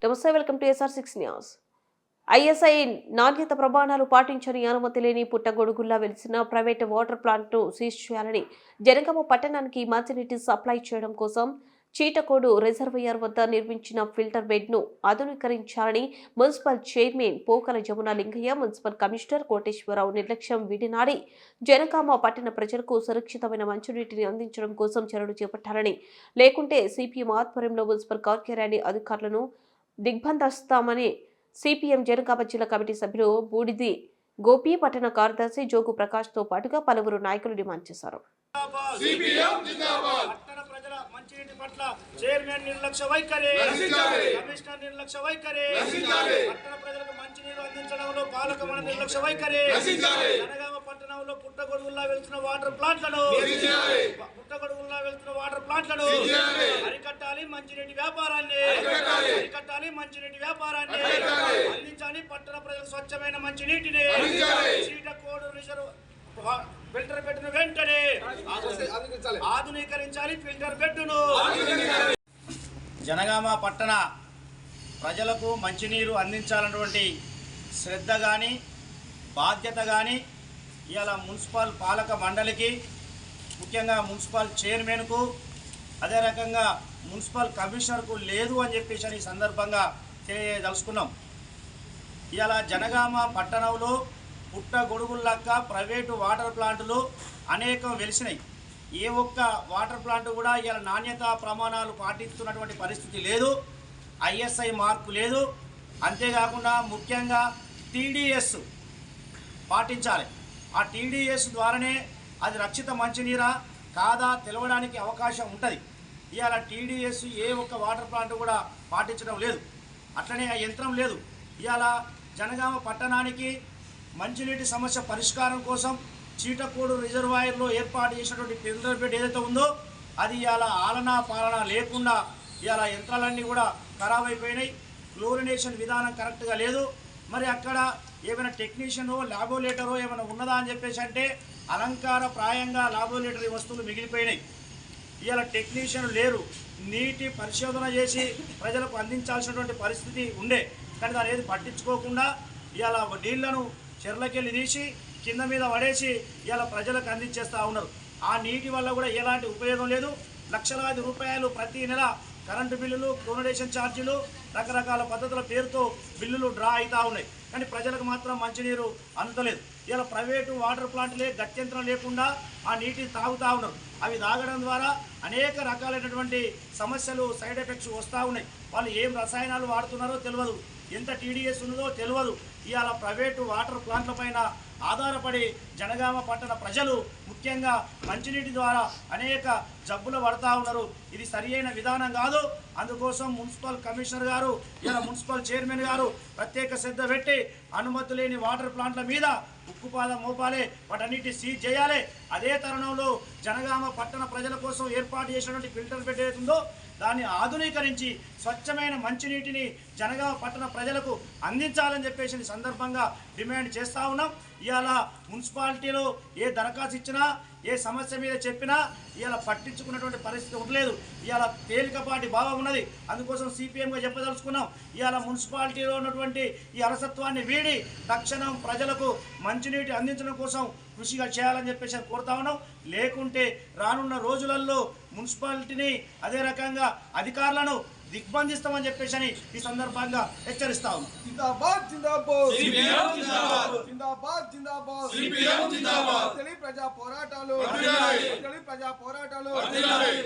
నమస్తే, welcome to SR6 news. ISI నాణ్యత ప్రమాణాలు పాటించని అనుమతి లేని పుట్టగొడుగుల్లా వెలిసిన ప్రైవేటు వాటర్ ప్లాంట్ను సీజ్ చేయాలని జనగామ పట్టణానికి మంచినీటి సప్లై చేయడం కోసం చీటకోడు రిజర్వాయర్ వద్ద నిర్మించిన ఫిల్టర్ బెడ్ను ఆధునీకరించాలని municipal chairman Pokala Jamuna Lingaiah, municipal commissioner Koteswara Rao నిర్లక్ష్యం విడినాడి జనగామ పట్టణ ప్రజలకు సురక్షితమైన మంచినీటిని అందించడం కోసం చర్యలు చేపట్టాలని, లేకుంటే CPM ఆధ్వర్యంలో మున్సిపల్ కార్యాలయాన్ని అధికారులను దిగ్బంధిస్తామని CPM జనగామ జిల్లా కమిటీ సభ్యులు బూడిది గోపి, పట్టణ కార్యదర్శి జోగు ప్రకాష్ తో పాటుగా పలువురు నాయకులు డిమాండ్ చేశారు. మంచినీటి పట్ల చైర్మన్ నిర్లక్ష్య వైఖరి, కమిషనర్ నిర్లక్ష్య వైఖరి, పట్టణ ప్రజలకు మంచినీరు అందించడంలో పాలకమైన నిర్లక్ష్య వైఖరి, జనగామ పట్టణంలో పుట్టగొడుగుల్లా వెళ్తున్న వాటర్ ప్లాంట్లను అరికట్టాలి. మంచినీటి వ్యాపారాన్ని అందించాలి. పట్టణ ప్రజలకు స్వచ్ఛమైన మంచినీటిని చీటకోడు రిజర్వ్ ఫిల్టర్ బెడ్ను వెంటనే ఆధునీకరించాలి. ఫిల్టర్ బెడ్ను జనగామ పట్టణ ప్రజలకు మంచినీరు అందించాలన్నటువంటి శ్రద్ధ కానీ బాధ్యత కానీ ఇవాళ మున్సిపల్ పాలక మండలికి, ముఖ్యంగా మున్సిపల్ చైర్మన్కు, అదే రకంగా మున్సిపల్ కమిషనర్కు లేదు అని చెప్పేసి ఈ సందర్భంగా తెలియదలుచుకున్నాం. ఇవాళ జనగామ పట్టణంలో పుట్టగొడుగుల్లాగా ప్రైవేటు వాటర్ ప్లాంటులు అనేకం వెలిసినాయి. ఏ ఒక్క వాటర్ ప్లాంట్ కూడా ఇవాళ నాణ్యతా ప్రమాణాలు పాటిస్తున్నటువంటి పరిస్థితి లేదు. ISI మార్కు లేదు. అంతేకాకుండా ముఖ్యంగా TDS పాటించాలి. ఆ TDS ద్వారానే అది రక్షిత మంచినీరా కాదా తెలవడానికి అవకాశం ఉంటుంది. ఇవాళ TDS ఏ ఒక్క వాటర్ ప్లాంట్ కూడా పాటించడం లేదు. అట్లనే ఆ యంత్రం లేదు. ఇవాళ జనగామ పట్టణానికి మంచినీటి సమస్య పరిష్కారం కోసం చీటకోడు రిజర్వాయర్లో ఏర్పాటు చేసినటువంటి ఫిల్టర్ బెడ్ ఏదైతే ఉందో అది ఇవాళ ఆలనా పాలన లేకుండా ఇవాళ యంత్రాలన్నీ కూడా ఖరాబ్ అయిపోయినాయి. క్లోరినేషన్ విధానం కరెక్ట్గా లేదు. మరి అక్కడ ఏమైనా టెక్నీషియనో ల్యాబోరేటరో ఏమైనా ఉన్నదా అని చెప్పేసి అంటే అలంకార ప్రాయంగా ల్యాబోరేటరీ వస్తువులు మిగిలిపోయినాయి. ఇవాళ టెక్నీషియన్ లేరు. నీటి పరిశోధన చేసి ప్రజలకు అందించాల్సినటువంటి పరిస్థితి ఉండే, కానీ దాని ఏది పట్టించుకోకుండా ఇవాళ నీళ్లను చెర్లకెళ్ళి తీసి కింద మీద పడేసి ఇవాళ ప్రజలకు అందించేస్తూ ఉన్నారు. ఆ నీటి వల్ల కూడా ఎలాంటి ఉపయోగం లేదు. లక్షలాది రూపాయలు ప్రతి నెల కరెంటు బిల్లులు, డొనేషన్ ఛార్జీలు, రకరకాల పద్ధతుల పేరుతో బిల్లులు డ్రా అవుతూ ఉన్నాయి. కానీ ప్రజలకు మాత్రం మంచినీరు అందుతలేదు. ఇలా ప్రైవేటు వాటర్ ప్లాంట్లే గత్యంతరం లేకుండా ఆ నీటిని తాగుతూ ఉన్నారు. అవి తాగడం ద్వారా అనేక రకాలైనటువంటి సమస్యలు, సైడ్ ఎఫెక్ట్స్ వస్తూ ఉన్నాయి. వాళ్ళు ఏం రసాయనాలు వాడుతున్నారో తెలియదు, ఎంత TDS ఉన్నదో తెలియదు. ఇవాళ ప్రైవేటు వాటర్ ప్లాంట్ల పైన ఆధారపడి జనగామ పట్టణ ప్రజలు ముఖ్యంగా మంచినీటి ద్వారా అనేక జబ్బులు పడుతూ ఉన్నారు. ఇది సరియైన విధానం కాదు. అందుకోసం మున్సిపల్ కమిషనర్ గారు, ఇలా మున్సిపల్ చైర్మన్ గారు ప్రత్యేక శ్రద్ధ పెట్టి అనుమతి లేని వాటర్ ప్లాంట్ల మీద ఉక్కుపాదం మోపాలి, వాటన్నిటి సీజ్ చేయాలి. అదే తరుణంలో జనగామ పట్టణ ప్రజల కోసం ఏర్పాటు చేసినటువంటి ఫిల్టర్ బెడ్ ఏదైతుందో దాన్ని ఆధునీకరించి స్వచ్ఛమైన మంచినీటిని జనగామ పట్టణ ప్రజలకు అందించాలని చెప్పేసి సందర్భంగా డిమాండ్ చేస్తూ ఉన్నాం. ఇవాళ మున్సిపాలిటీలో ఏ దరఖాస్తు ఇచ్చినా, ఏ సమస్య మీద చెప్పినా ఇవాళ పట్టించుకున్నటువంటి పరిస్థితి ఉండలేదు. ఇవాళ తేలికపాటి భావం ఉన్నది. అందుకోసం CPMగా చెప్పదలుచుకున్నాం. ఇవాళ మున్సిపాలిటీలో ఉన్నటువంటి ఈ అలసత్వాన్ని వీడి తక్షణం ప్రజలకు మంచినీటి అందించడం కోసం కృషిగా చేయాలని చెప్పేసి కోరుతా ఉన్నాం. లేకుంటే రానున్న రోజులలో మున్సిపాలిటీని, అదే రకంగా అధికారులను దిగ్బంధిస్తామని చెప్పేసి ఈ సందర్భంగా హెచ్చరిస్తా ఉన్నాం. ప్రజా పోరాటాలు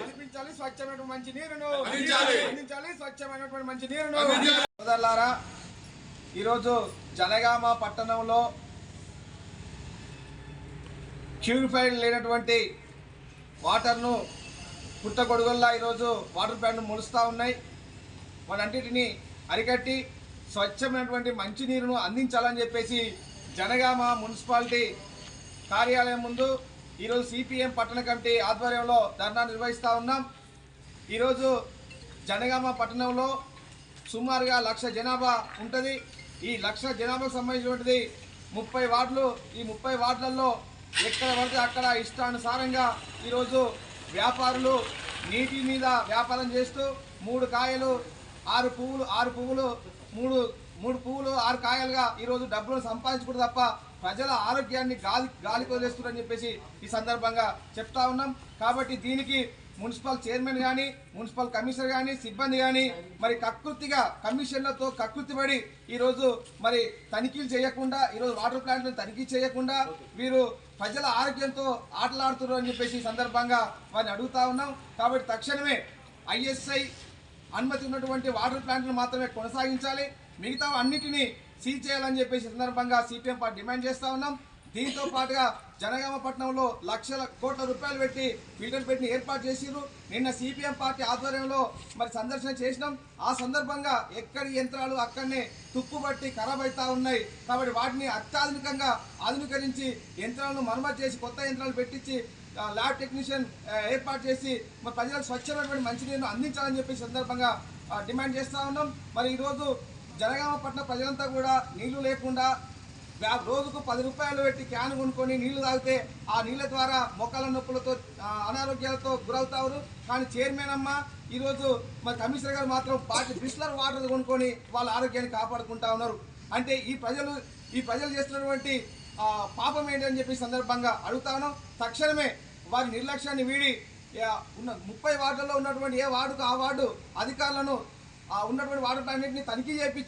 కల్పించాలి. స్వచ్ఛమైనటువంటి మంచి నీరును అందించాలి. స్వచ్ఛమైనటువంటి మంచి నీరును. సోదరులారా, ఈరోజు జనగామ పట్టణంలో ప్యూరిఫైడ్ లేనటువంటి వాటర్ను పుట్టగొడుగుల్లా ఈరోజు వాటర్ ప్లాంట్లు మొలుస్తూ ఉన్నాయి. వాటన్నిటిని అరికట్టి స్వచ్ఛమైనటువంటి మంచినీరును అందించాలని చెప్పేసి జనగామ మున్సిపాలిటీ కార్యాలయం ముందు ఈరోజు CPM పట్టణ కమిటీ ఆధ్వర్యంలో ధర్నా నిర్వహిస్తూ ఉన్నాం. ఈరోజు జనగామ పట్టణంలో సుమారుగా 1,00,000 జనాభా ఉంటుంది. ఈ 1,00,000 జనాభాకు సంబంధించినటువంటిది 30 వార్డులు. ఈ 30 వార్డులలో ఎక్కడ పడితే అక్కడ ఇష్టానుసారంగా ఈరోజు వ్యాపారులు నీటి మీద వ్యాపారం చేస్తూ 3 కాయలు ఆరు పువ్వులు మూడు పువ్వులు 6 కాయలుగా ఈరోజు డబ్బులను సంపాదించుకుంటూ తప్ప ప్రజల ఆరోగ్యాన్ని గాలి కొదిలేస్తున్నారని చెప్పేసి ఈ సందర్భంగా చెప్తా ఉన్నాం. కాబట్టి దీనికి మున్సిపల్ చైర్మన్ కానీ, మున్సిపల్ కమిషనర్ కానీ, సిబ్బంది కానీ మరి కమిషన్లతో కకృతిపడి ఈరోజు మరి తనిఖీలు చేయకుండా, ఈరోజు వాటర్ ప్లాంట్లను తనిఖీ చేయకుండా వీరు ప్రజల ఆరోగ్యంతో ఆటలాడుతున్నారు అని చెప్పేసి ఈ సందర్భంగా వారిని అడుగుతా ఉన్నాం. కాబట్టి తక్షణమే ISI అనుమతి ఉన్నటువంటి వాటర్ ప్లాంట్లను మాత్రమే కొనసాగించాలి, మిగతా అన్నిటినీ సీజ్ చేయాలని చెప్పేసి సందర్భంగా CPM పార్టీ డిమాండ్ చేస్తూ ఉన్నాం. దీంతో పాటుగా జనగామ పట్టణంలో లక్షల కోట్ల రూపాయలు పెట్టి ఫిల్టర్ పెట్టిని ఏర్పాటు చేసిర్రు. నిన్న CPM పార్టీ ఆధ్వర్యంలో మరి సందర్శన చేసినాం. ఆ సందర్భంగా ఎక్కడి యంత్రాలు అక్కడనే తుప్పుబట్టి ఖరాబ్ అవుతా ఉన్నాయి. కాబట్టి వాటిని అత్యాధునికంగా ఆధునీకరించి యంత్రాలను మరమ్మతు చేసి కొత్త యంత్రాలు పెట్టించి ల్యాబ్ టెక్నీషియన్ ఏర్పాటు చేసి మరి ప్రజలకు స్వచ్ఛమైనటువంటి మంచినీరును అందించాలని చెప్పి సందర్భంగా డిమాండ్ చేస్తూ ఉన్నాం. మరి ఈరోజు జనగామ పట్టణ ప్రజలంతా కూడా నీళ్లు లేకుండా రోజుకు 10 రూపాయలు పెట్టి క్యాన్ కొనుక్కొని నీళ్లు తాగితే ఆ నీళ్ళ ద్వారా మొక్కల నొప్పులతో అనారోగ్యాలతో గురవుతారు. కానీ చైర్మన్ అమ్మ ఈరోజు మరి కమిషనర్ గారు మాత్రం బిస్లర్ వాటర్ కొనుక్కొని వాళ్ళ ఆరోగ్యాన్ని కాపాడుకుంటా ఉన్నారు. అంటే ఈ ప్రజలు చేస్తున్నటువంటి పాపం ఏంటని చెప్పి సందర్భంగా అడుగుతా ఉన్నాం. తక్షణమే వారి నిర్లక్ష్యాన్ని వీడి ఉన్న 30 వార్డుల్లో ఉన్నటువంటి ఏ వార్డుకు ఆ వార్డు అధికారులను ఉన్నటువంటి వాటర్ ప్లాంట్ని తనిఖీ చేయించి